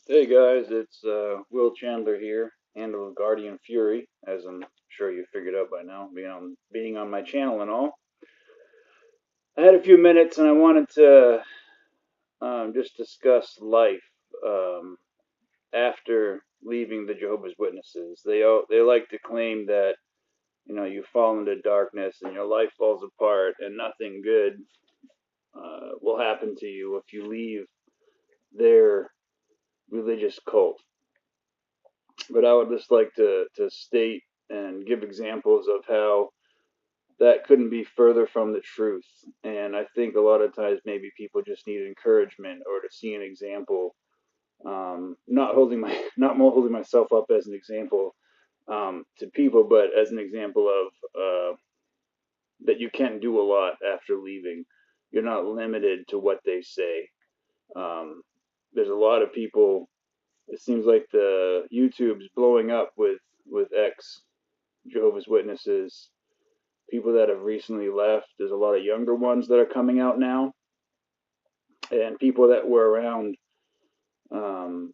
Hey guys, it's Will Chandler here, handle of Guardian Fury, as I'm sure you figured out by now, being on my channel and all. I had a few minutes and I wanted to just discuss life um, after leaving the Jehovah's Witnesses. They like to claim that you fall into darkness and your life falls apart and nothing good will happen to you if you leave their religious cult. But I would just like to state and give examples of how that couldn't be further from the truth. And I think a lot of times maybe people just need encouragement or to see an example. Not more holding myself up as an example to people, but as an example of that you can do a lot after leaving. You're not limited to what they say. Um, there's a lot of people. It seems like the YouTube's blowing up with ex Jehovah's Witnesses, people that have recently left. There's a lot of younger ones that are coming out now, and people that were around, um,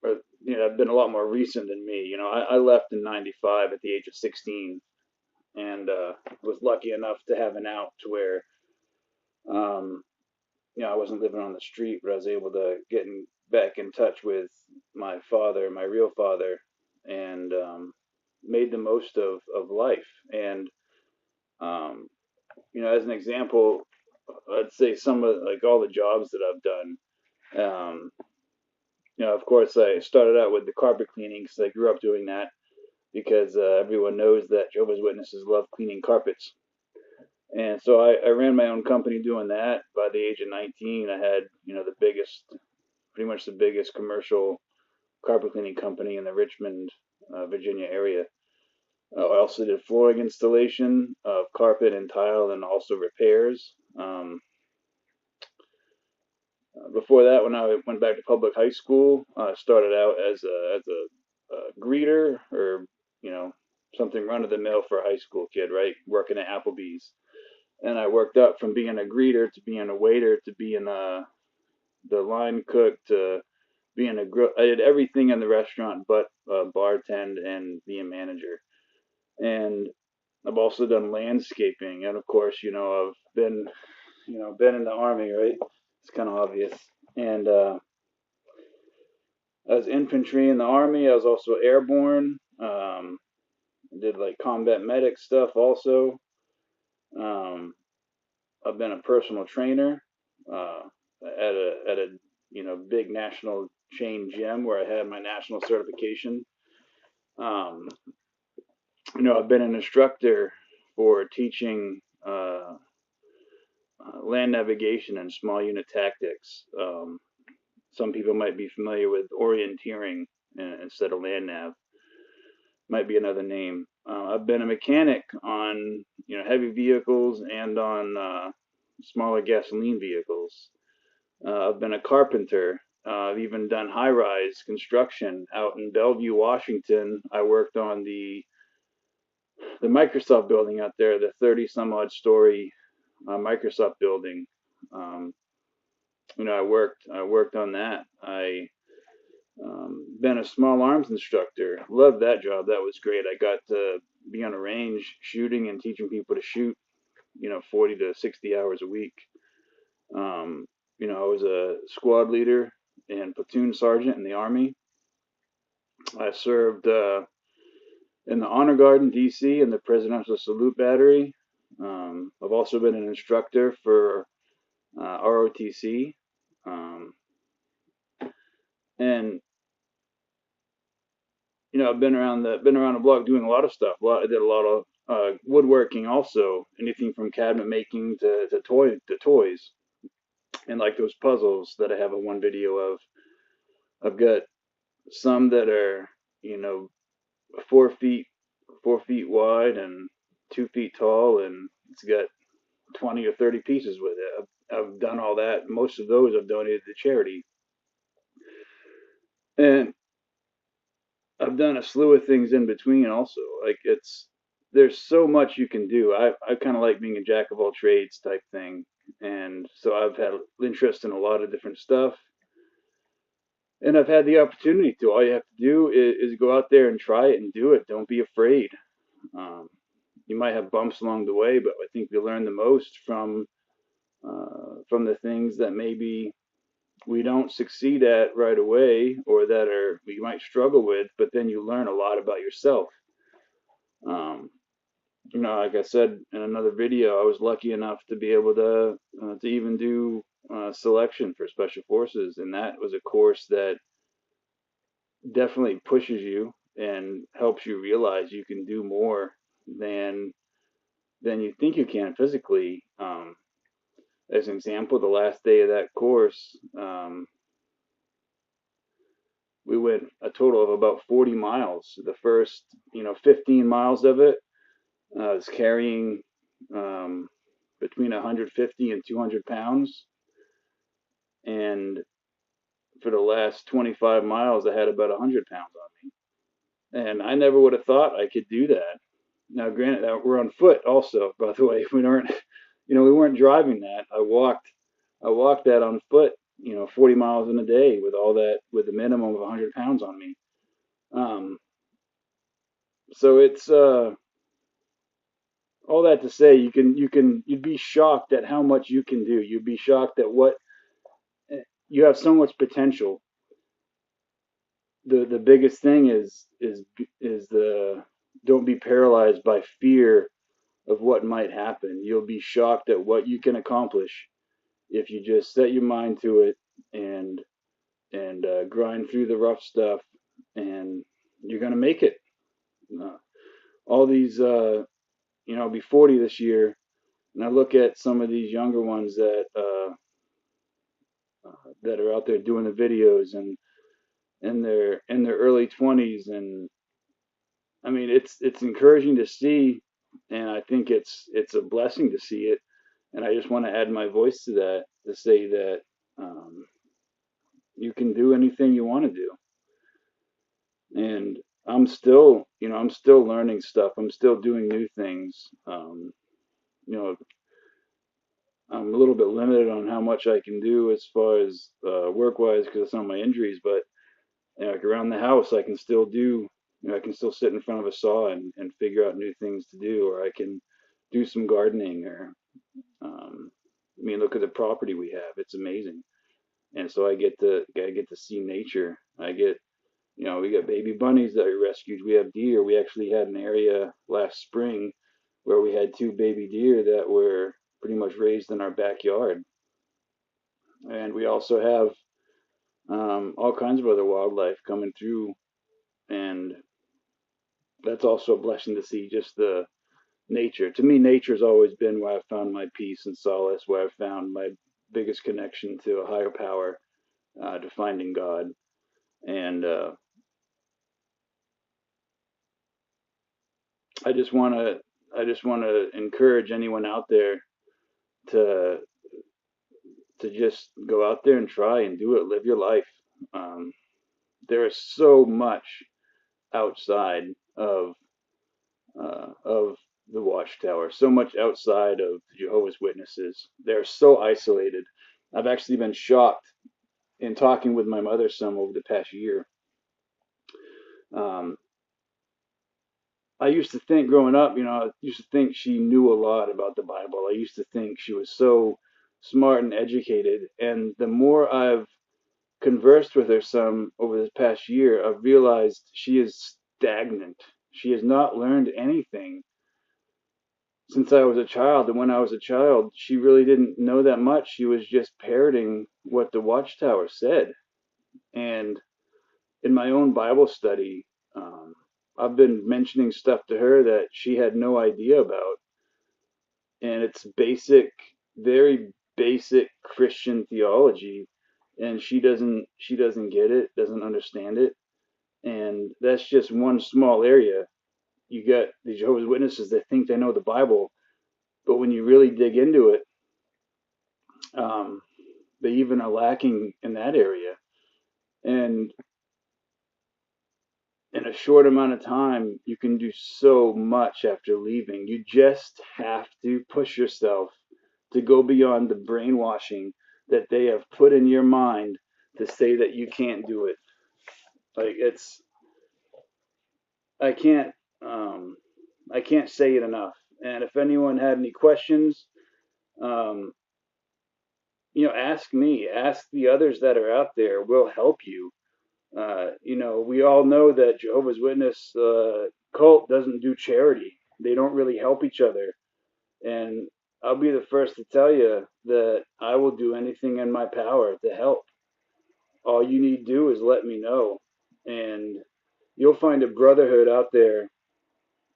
or, have been a lot more recent than me. I left in '95 at the age of 16, and was lucky enough to have an out to where, um, I wasn't living on the street, but I was able to back in touch with my father, my real father, and made the most of life. And um, as an example, I'd say some of like all the jobs that I've done. Um, of course, I started out with the carpet cleaning because I grew up doing that because everyone knows that Jehovah's Witnesses love cleaning carpets. And so I ran my own company doing that. By the age of 19, I had, pretty much the biggest commercial carpet cleaning company in the Richmond, Virginia area. I also did flooring installation of carpet and tile and also repairs. Before that, when I went back to public high school, I started out as a greeter or you know something run of the mill for a high school kid, right? Working at Applebee's, and I worked up from being a greeter to being a waiter to being the line cook to being a grill. I did everything in the restaurant but bartend and be a manager. And I've also done landscaping, and of course, I've been in the army, right? It's kind of obvious. And I was infantry in the army. I was also airborne. Did like combat medic stuff also. Um, I've been a personal trainer uh, at a big national chain gym where I had my national certification. Um, I've been an instructor for teaching land navigation and small unit tactics. Some people might be familiar with orienteering instead of land nav. Might be another name. I've been a mechanic on heavy vehicles and on smaller gasoline vehicles. I've been a carpenter. I've even done high-rise construction out in Bellevue, Washington. I worked on the Microsoft building out there, the 30 some odd story Microsoft building. Um, I worked on that. I been a small arms instructor. Loved that job. That was great. I got to be on a range shooting and teaching people to shoot, 40 to 60 hours a week. I was a squad leader and platoon sergeant in the Army. I served in the Honor Guard in D.C. in the Presidential Salute Battery. I've also been an instructor for ROTC. Um, and I've been around the block doing a lot of stuff. I did a lot of woodworking also, anything from cabinet making to toys, and like those puzzles that I have a one video of. I've got some that are 4 feet 4 feet wide and 2 feet tall, and it's got 20 or 30 pieces with it. I've done all that. Most of those I've donated to charity, and I've done a slew of things in between also. Like there's so much you can do. I kind of like being a jack of all trades type thing, and so I've had interest in a lot of different stuff. And I've had the opportunity to. All you have to do is go out there and try it and do it. Don't be afraid. Um, you might have bumps along the way, but I think we learn the most from the things that maybe we don't succeed at right away, or that are we might struggle with. But then you learn a lot about yourself. Um, like I said in another video, I was lucky enough to be able to even do selection for special forces, and that was a course that definitely pushes you and helps you realize you can do more than than you think you can physically. As an example, the last day of that course, we went a total of about 40 miles. The first, 15 miles of it was carrying um, between 150 and 200 pounds. And for the last 25 miles, I had about 100 pounds on me. And I never would have thought I could do that. Now, granted, we're on foot also, by the way. We weren't driving that. I walked that on foot, 40 miles in a day with all that, with a minimum of 100 pounds on me. Um, so it's, all that to say, you'd be shocked at how much you can do. You'd be shocked at what you have so much potential. The biggest thing is the don't be paralyzed by fear of what might happen. You'll be shocked at what you can accomplish if you just set your mind to it and grind through the rough stuff, and you're gonna make it. Uh, all these, I'll be 40 this year, and I look at some of these younger ones that are out there doing the videos and in their early 20s, and I mean it's encouraging to see, and I think it's a blessing to see it, and I just want to add my voice to that to say that um, you can do anything you want to do, and I'm still learning stuff. I'm still doing new things. You know, I'm a little bit limited on how much I can do as far as work-wise because of some of my injuries, but like around the house, I can still do. I can still sit in front of a saw and figure out new things to do, or I can do some gardening, or look at the property we have. It's amazing, and so I get to see nature. We got baby bunnies that we rescued. We have deer. We actually had an area last spring where we had two baby deer that were pretty much raised in our backyard. And we also have all kinds of other wildlife coming through. And that's also a blessing to see just the nature. To me, nature's always been where I've found my peace and solace, where I've found my biggest connection to a higher power, to finding God. And I just want to I just want to encourage anyone out there to just go out there and try and do it. Live your life. Um, there is so much outside of the Watchtower, so much outside of Jehovah's Witnesses. They're so isolated. I've actually been shocked in talking with my mother some over the past year. Um, I used to think growing up, I used to think she knew a lot about the Bible. I used to think she was so smart and educated. And the more I've conversed with her some over this past year, I've realized she is stagnant. She has not learned anything since I was a child. And when I was a child, she really didn't know that much. She was just parroting what the Watchtower said. And in my own Bible study, I've been mentioning stuff to her that she had no idea about. And it's basic, very basic Christian theology. And she doesn't get it, doesn't understand it. And that's just one small area. You got the Jehovah's Witnesses that think they know the Bible, but when you really dig into it, um, they even are lacking in that area. And in a short amount of time, you can do so much after leaving. You just have to push yourself to go beyond the brainwashing that they have put in your mind to say that you can't do it. Like it's I can't um, I can't say it enough. And if anyone had any questions, um, ask me, ask the others that are out there. We'll help you. We all know that Jehovah's Witness cult doesn't do charity. They don't really help each other. And I'll be the first to tell you that I will do anything in my power to help. All you need to do is let me know. And you'll find a brotherhood out there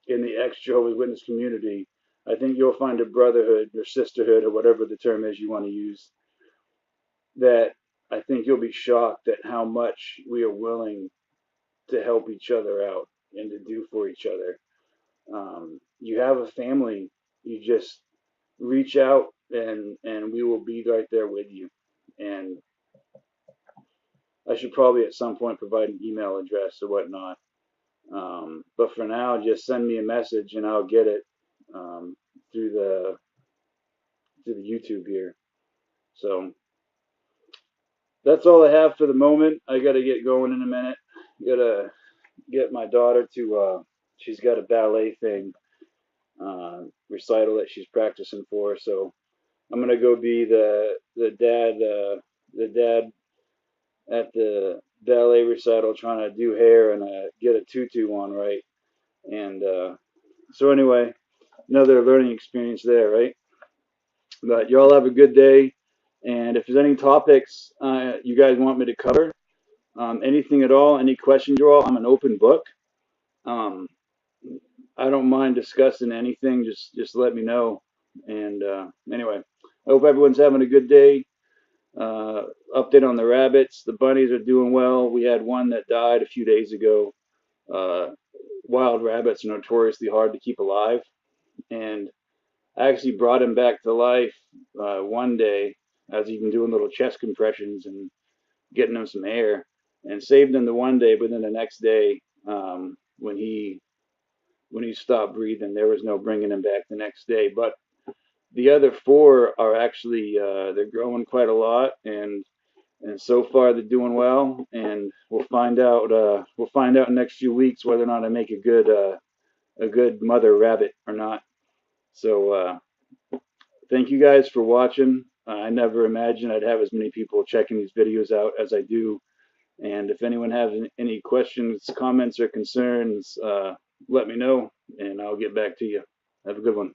in the ex Jehovah's Witness community. I think you'll find a brotherhood or sisterhood or whatever the term is you want to use that I think you'll be shocked at how much we are willing to help each other out and to do for each other. You have a family, you just reach out and we will be right there with you. And I should probably at some point provide an email address or whatnot. But for now, just send me a message and I'll get it um, through the YouTube here. So that's all I have for the moment. I got to get going in a minute. Got to get my daughter to. She's got a ballet thing recital that she's practicing for. So I'm gonna go be the dad at the ballet recital, trying to do hair and get a tutu on right. And so anyway, another learning experience there, right? But y'all have a good day. And if there's any topics you guys want me to cover, anything at all, any questions at all, I'm an open book. Um, I don't mind discussing anything. Just let me know. And anyway, I hope everyone's having a good day. Update on the rabbits. The bunnies are doing well. We had one that died a few days ago. Uh, Wild rabbits are notoriously hard to keep alive. And I actually brought him back to life one day as he'd been doing little chest compressions and getting him some air, and saved him the one day. But then the next day, when he stopped breathing, there was no bringing him back the next day. But the other four are actually they're growing quite a lot, and so far they're doing well. And we'll find out in the next few weeks whether or not I make a good mother rabbit or not. So thank you guys for watching. I never imagined I'd have as many people checking these videos out as I do. And if anyone has any questions, comments, or concerns, let me know, and I'll get back to you. Have a good one.